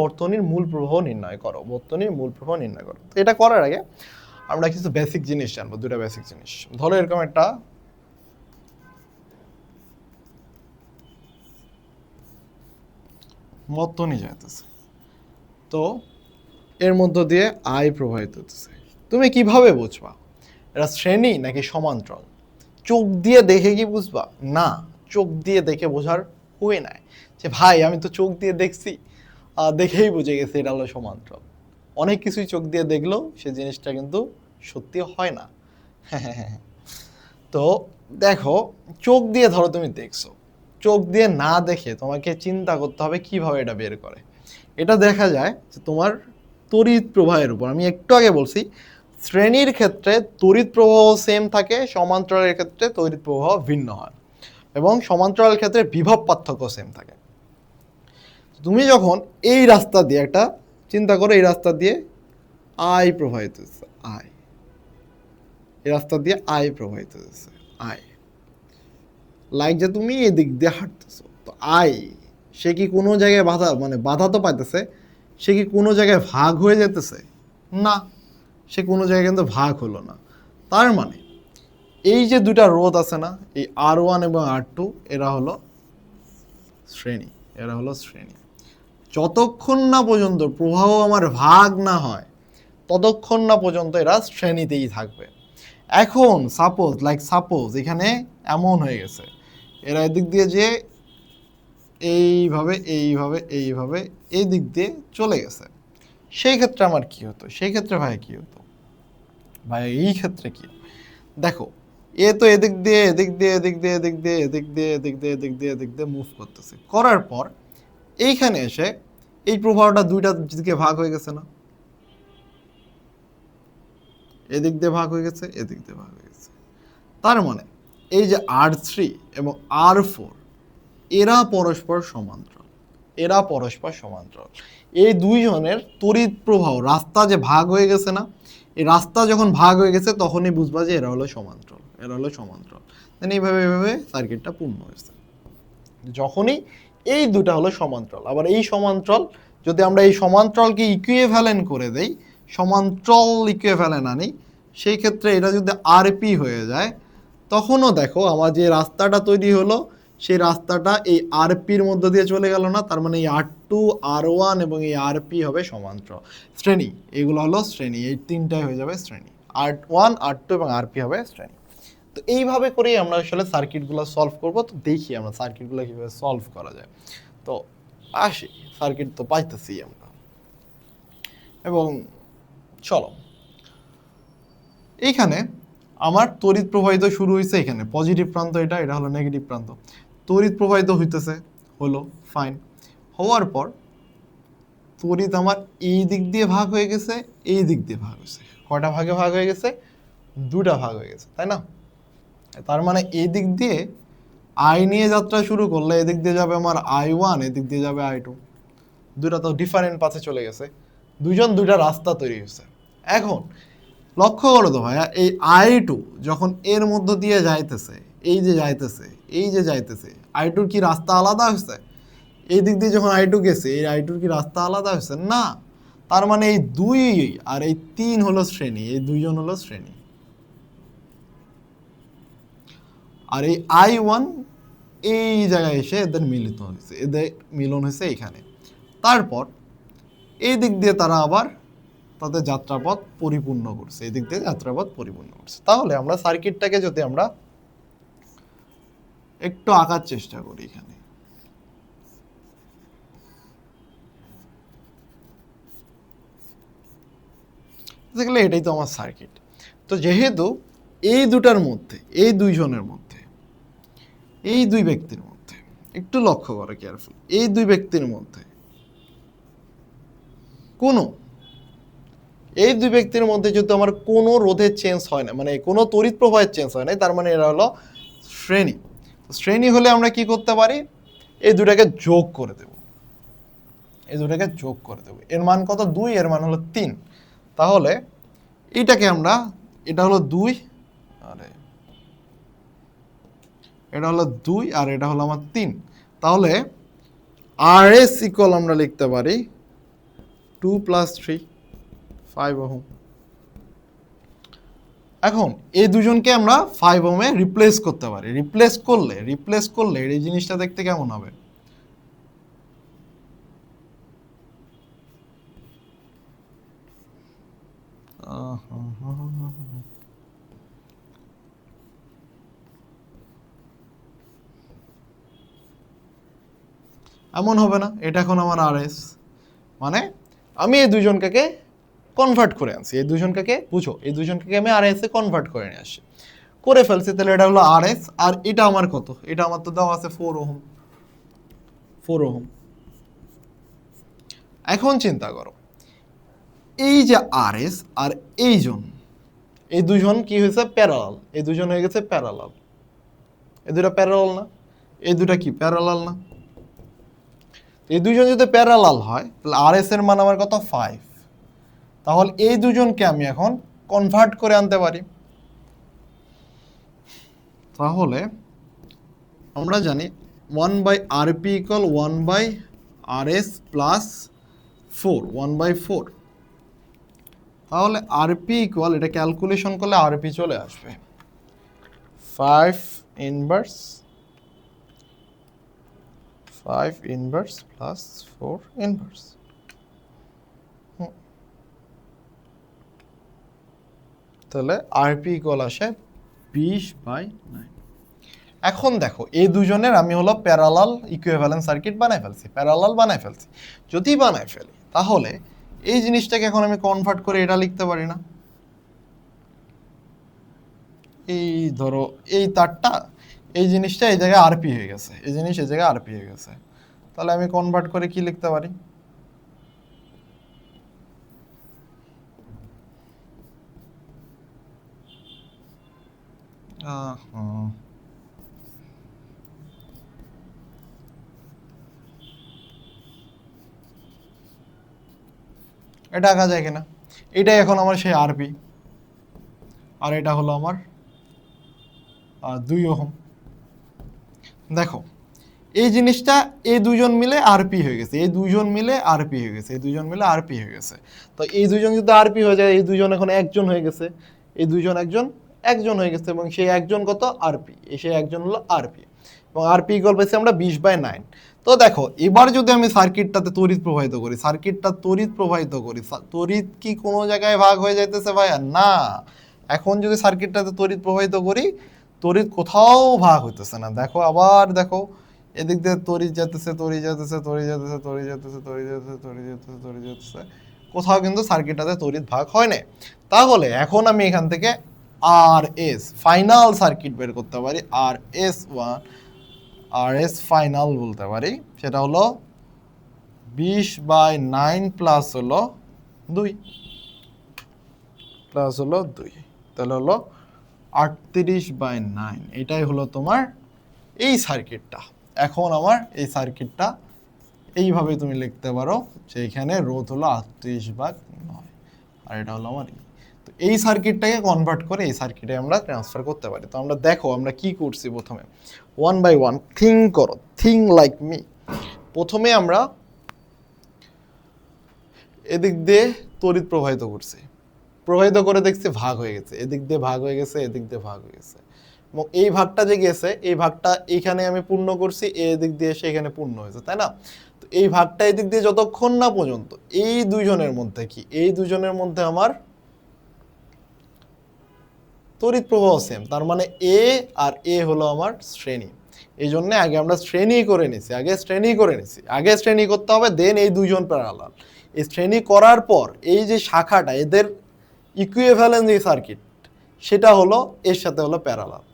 বর্তনীর মূল প্রবাহ নির্ণয় করো। বর্তনীর মূল প্রবাহ নির্ণয় করো। তো এটা করার আগে আমরা কিছু বেসিক জিনিস জানবো, দুটো বেসিক জিনিস। ধরো এরকম একটা বর্তনী যাইতেছে, তো এর মধ্য দিয়ে আই প্রবাহিত হতেছে। তুমি কিভাবে বুঝবা এটা শ্রেণী নাকি সমান্তরাল? চোখ দিয়ে দেখে কি বুঝবা? না, চোখ দিয়ে দেখে বোঝার হুয়ে নাই যে ভাই আমি তো চোখ দিয়ে দেখছি, দেখেই বুঝে গেছি এটা হলো সমান্তরাল। অনেক কিছুই চোখ দিয়ে দেখলেও সে জিনিসটা কিন্তু সত্যি হয় না। তো দেখো, চোখ দিয়ে ধরো তুমি দেখছো, চোখ দিয়ে না দেখে তোমাকে চিন্তা করতে হবে কিভাবে এটা বের করে। এটা দেখা যায় যে তোমার তড়িৎ প্রবাহের উপর। আমি একটু আগে বলছি শ্রেণীর ক্ষেত্রে তড়িৎ প্রবাহ সেম থাকে, সমান্তরালের ক্ষেত্রে তড়িৎ প্রবাহ ভিন্ন হয়, এবং সমান্তরালের ক্ষেত্রে বিভব পার্থক্য সেম থাকে। তুমি যখন এই রাস্তা দিয়ে একটা চিন্তা করো, এই রাস্তা দিয়ে আই প্রবাহিত হচ্ছে, আই, এই রাস্তা দিয়ে আই প্রবাহিত হচ্ছে, আই, লাইক যে তুমি এদিক দিয়ে হাঁটতেছো, তো আই সে কি কোনো জায়গায় বাধা, মানে বাধা তো পাইতেছে, সে কি কোনো জায়গায় ভাগ হয়ে যেতেছে? না, সে কোনো জায়গায় কিন্তু ভাগ হলো না। তার মানে এই যে দুটা রোধ আছে না, এই R1 এবং R2, এরা হলো শ্রেণী, এরা হলো শ্রেণী। যতক্ষণ না পর্যন্ত প্রবাহ আমার ভাগ না হয় ততক্ষণ না পর্যন্ত এরা শ্রেণীতেই থাকবে। এখন সাপোজ এখানে এমন হয়ে গেছে, এরা এদিক দিয়ে যে এইভাবে এইভাবে এইভাবে এই দিক দিয়ে চলে গেছে, সেই ক্ষেত্রে আমার কি হতো? সেই ক্ষেত্রে ভাই কি হতো? ভাই এই ক্ষেত্রে কি, দেখো এ তো এদিক দিয়ে এদিক দিয়ে এদিক দিয়ে এদিক দিয়ে এদিক দিয়ে এদিক দিয়ে এদিক দিয়ে এদিক দিয়ে মুভ করতেছে, করার পর এইখানে এসে এই প্রবাহটা দুইটা দিকে ভাগ হয়ে গেছে না, এদিক দিয়ে ভাগ হয়ে গেছে, এদিক দিয়ে ভাগ হয়ে গেছে। তার মানে এই যে R3 এবং R4 এরা পরস্পর সমান্তরাল, এরা পরস্পর সমান্তরাল। এই দুইজনের তড়িৎ প্রবাহ, রাস্তা যে ভাগ হয়ে গেছে না, এই রাস্তা যখন ভাগ হয়ে গেছে তখনই বুঝবা যে এরা হলো সমান্তরাল, এরা হলো সমান্তরাল। এইভাবে এইভাবে সার্কিটটা পূর্ণ হয়েছে। যখনই এই দুটা হলো সমান্তরাল, আবার এই সমান্তরাল যদি আমরা এই সমান্তরালকে ইকুইভ্যালেন্ট করে দেই, সমান্তরাল ইকুইভ্যালেন্ট আনি, সেই ক্ষেত্রে এটা যদি আরপি হয়ে যায়, তখনও দেখো আমার যে রাস্তাটা তৈরি হলো সেই রাস্তাটা এই আরপির মধ্য দিয়ে চলে গেল না। তার মানে এই R2, R1 এবং এই আরপি হবে সমান্তরাল শ্রেণী। এগুলো হলো শ্রেণী, এই তিনটাই হয়ে যাবে শ্রেণী। R1, R2 এবং আরপি হবে শ্রেণী। তো এইভাবে করেই আমরা আসলে সার্কিটগুলো সলভ করব। তো দেখি আমরা সার্কিটগুলো কীভাবে সলভ করা যায়। তো আসি, সার্কিট তো পাইতেছি আমরা, এবং চলো এইখানে আমার তড়িৎ প্রবাহিত শুরু হয়েছে, এখানে পজিটিভ প্রান্ত, এটা এটা হলো নেগেটিভ প্রান্ত। তড়িৎ প্রবাহিত হইতেছে, হলো ফাইন। হওয়ার পর তড়িৎ আমার এই দিক দিয়ে ভাগ হয়ে গেছে, এই দিক দিয়ে ভাগ হয়েছে। কয়টা ভাগে ভাগ হয়ে গেছে? দুটা ভাগ হয়ে গেছে, তাই না? তার মানে এই দিক দিয়ে আই নিয়ে যাত্রা শুরু করলে এদিক দিয়ে যাবে আমার I1, এদিক দিয়ে যাবে I2। দুটা তো ডিফারেন্ট পাথে চলে গেছে, দুইজন দুইটা রাস্তা তৈরি হয়েছে। এখন লক্ষ্য করো তো ভাইয়া, এই I2 যখন এর মধ্য দিয়ে যাইতেছে, এই যে যাইতেছে, এই যে যাইতেছে, I2 কি রাস্তা আলাদা হয়েছে? এই দিক দিয়ে যখন I2 গেছে, এই I2 কি রাস্তা আলাদা হয়েছে? না। তার মানে এই 2 আর এই 3 হলো শ্রেণী, এই দুইজন হলো শ্রেণী। আর এই I1 এই জায়গায় এসে এদের মিলিত হয়েছে, এদের মিলন হয়েছে এখানে। তারপর এই দিক দিয়ে তারা আবার তাদের যাত্রাপথ পরিপূর্ণ করছে, এই দিক দিয়ে যাত্রাপথ পরিপূর্ণ করছে। তাহলে আমরা সার্কিটটাকে যদি আমরা একটু আঁকার চেষ্টা করি, এখানে দেখলে এটাই তো আমার সার্কিট। তো যেহেতু এই দুটার মধ্যে, এই দুইজনের মধ্যে, এই দুই ব্যক্তির মধ্যে, একটু লক্ষ্য করো কেয়ারফুল, এই দুই ব্যক্তির মধ্যে এই দুই ব্যক্তির মধ্যে যদি আমার কোনো রোধের চেঞ্জ হয় না, মানে কোনো তড়িৎ প্রবাহের চেঞ্জ হয় না, তার মানে এরা হলো শ্রেণী। শ্রেণী হলে আমরা কি করতে পারি? এই দুটাকে যোগ করে দেব, এই দুটাকে যোগ করে দেব। এর মান কত? 2, এর মান হলো 3। তাহলে এইটাকে আমরা, এটা হলো 2, আরে এটা হলো 2 আর এটা হলো আমার 3। তাহলে RS ইকুয়াল আমরা লিখতে পারি 2 + 3 5 ওহম। এখন এই দুজনকে আমরা 5 ওহমে রিপ্লেস করতে পারি। রিপ্লেস করলে এই জিনিসটা দেখতে কেমন হবে? এমন হবে না? এটা এখন আমার আরএস, মানে আমি এই দুজনকে কনভার্ট করে আনছি। এই দুজনকে বুঝো, এই দুজনকে আমি আরএস এ কনভার্ট করে নিয়ে আসি, করে ফেলছি। তাহলে এটা হলো আরএস, আর এটা আমার কত? এটা আমার তো দেওয়া আছে 4 ওহম। 4 ওহম। এখন চিন্তা করো, এই যে আরএস আর এই দুজন কি হয়েছে? প্যারালাল। এই দুজন হয়ে গেছে প্যারালাল। এই দুটা প্যারালাল না? এই দুটা কি প্যারালাল না? এই দুজন যদি প্যারালাল হয় তাহলে আরএস এর মান আমার কত? 5। তাহলে এই দুজনকে আমি এখন কনভার্ট করে আনতে পারি। তাহলে আমরা জানি 1/rp = 1/rs + 4, 1/4। তাহলে rp = এটা ক্যালকুলেশন করলে rp চলে আসবে 5 ইনভার্স প্লাস 4 ইনভার্স। তাহলে rp = আসে 20/9। এখন দেখো, এই দুজনের আমি হলো প্যারালাল ইকুইভ্যালেন্ট সার্কিট বানাই ফেলছি। যদি বানাই ফেলি তাহলে এই জিনিসটাকে এখন আমি কনভার্ট করে এটা লিখতে পারি না? এই ধরো এই তারটা, এই জিনিসটা এই জায়গায় আরপি হয়ে গেছে, এই জিনিস এই জায়গায় আরপি হয়ে গেছে। তাহলে আমি কনভার্ট করে কি লিখতে পারি? এটা আঁকা যায় কিনা? এটাই এখন আমার সেই আরপি, আর এটা হলো আমার 2 ওহম। দেখো এই জিনিসটা এই দুজন মিলে আরপি হয়ে গেছে, এই দুজন মিলে আরপি হয়ে গেছে, এই দুজন মিলে আরপি হয়ে গেছে। তো এই দুজন যদি আরপি হয়ে যায়, এই দুজন এখন একজন হয়ে গেছে, এই দুজন একজন হয়ে গেছে, এবং সেই একজন কত? আরপি। সেই একজন হলো আরপি, এবং আরপি = পেয়েছি আমরা 20/9। তো দেখো এবার যদি আমি সার্কিটটাতে তড়িৎ প্রবাহিত করি, তড়িৎ কি কোনো জায়গায় ভাগ হয়ে যাইতেছে ভাইয়া? না। এখন যদি সার্কিটটাতে তড়িৎ প্রবাহিত করি, তড়িৎ কোথাও ভাগ হইতেছে না। দেখো আবার দেখো, এদিক দিয়ে তড়িৎ যেতেছে, কোথাও কিন্তু সার্কিটটাতে তড়িৎ ভাগ হয় না। তাহলে এখন আমি এখান থেকে আরএস ফাইনাল সার্কিট বের করতে পারি। আরএস ফাইনাল বলতে পারি, সেটা হলো 20/9 প্লাস হলো 2, তাহলে হলো 38/9। এটাই হলো তোমার এই সার্কিটটা। এখন আমার এই সার্কিটটা এইভাবে তুমি লিখতে পারো যে এখানে রোধ হলো 38/9, আর এটা হলো আমার। তো এই সার্কিটটাকে কনভার্ট করে এই সার্কিটে আমরা ট্রান্সফার করতে পারি। তো আমরা দেখো আমরা কি করছি। প্রথমে 1/1 থিঙ্ক করো, থিঙ্ক লাইক মি। প্রথমে আমরা এদিক দিয়ে তড়িৎ প্রবাহিত করছি, প্রবাহিত করে দেখছি ভাগ হয়ে গেছে, এদিক দিয়ে ভাগ হয়ে গেছে, এদিক দিয়ে ভাগ হয়ে গেছে, এবং এই ভাগটা যে গেছে, এই ভাগটা এইখানে আমি পূর্ণ করছি, এদিক দিয়ে এসে এখানে পূর্ণ হয়েছে, তাই না? তো এই ভাগটা এদিক দিয়ে যতক্ষণ না পর্যন্ত এই দুজনের মধ্যে কি, এই দুজনের মধ্যে আমার তড়িৎ প্রবাহ সেম, তার মানে এ আর এ হলো আমার শ্রেণী। এই জন্য আগে আমরা শ্রেণী করে নিছি, আগে শ্রেণী করতে হবে, দেন এই দুজন প্যারালাল। এই শ্রেণী করার পর এই যে শাখাটা, এদের ইকুইভ্যালেন্ট যে সার্কিট, সেটা হলো এর সাথে হলো প্যারালাল।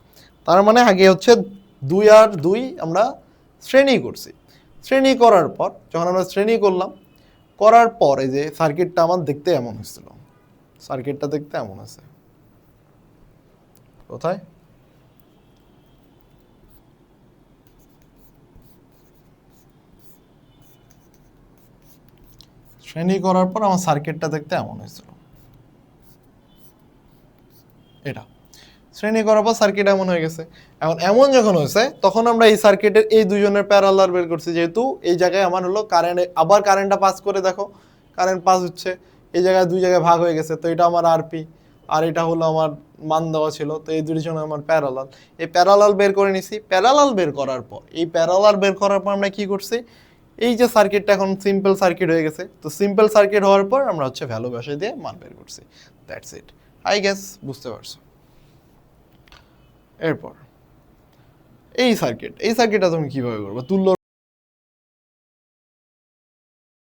তার মানে আগে হচ্ছে 2 আর 2 আমরা শ্রেণী করছি। শ্রেণী করার পর যখন আমরা শ্রেণী করলাম, করার পর এই যে সার্কিটটা আমার দেখতে এমন হয়েছিল, সার্কিটটা দেখতে এমন আছে। কোথায়? শ্রেণী করার পর আমার সার্কিটটা দেখতে এমন হয়েছিল, এটা শ্রেণী করার পর সার্কিট এমন হয়ে গেছে। এখন এমন যখন হয়েছে, তখন আমরা এই সার্কিটের এই দুজনের প্যারালাল বের করছি, যেহেতু এই জায়গায় আমার হলো কারেন্ট, আবার কারেন্টটা পাস করে দেখো, কারেন্ট পাস হচ্ছে, এই জায়গায় দুই জায়গায় ভাগ হয়ে গেছে, তো এটা আমার আরপি, আর এটা হলো আমার মান দেওয়া ছিল, তো এই দুটির জন্য আমার প্যারালাল। এই প্যারালাল বের করে নিছি। প্যারালাল বের করার পর, এই প্যারালাল বের করার পর আমরা কি করছি, এই যে সার্কিটটা এখন সিম্পল সার্কিট হয়ে গেছে, তো সিম্পল সার্কিট হওয়ার পর আমরা হচ্ছে ভ্যালু বসাই দিয়ে মান বের করছি। দ্যাটস ইট, আই গেস বুঝতে পারছো। এরপর এই সার্কিটটা তুমি কিভাবে করবে, তুল্য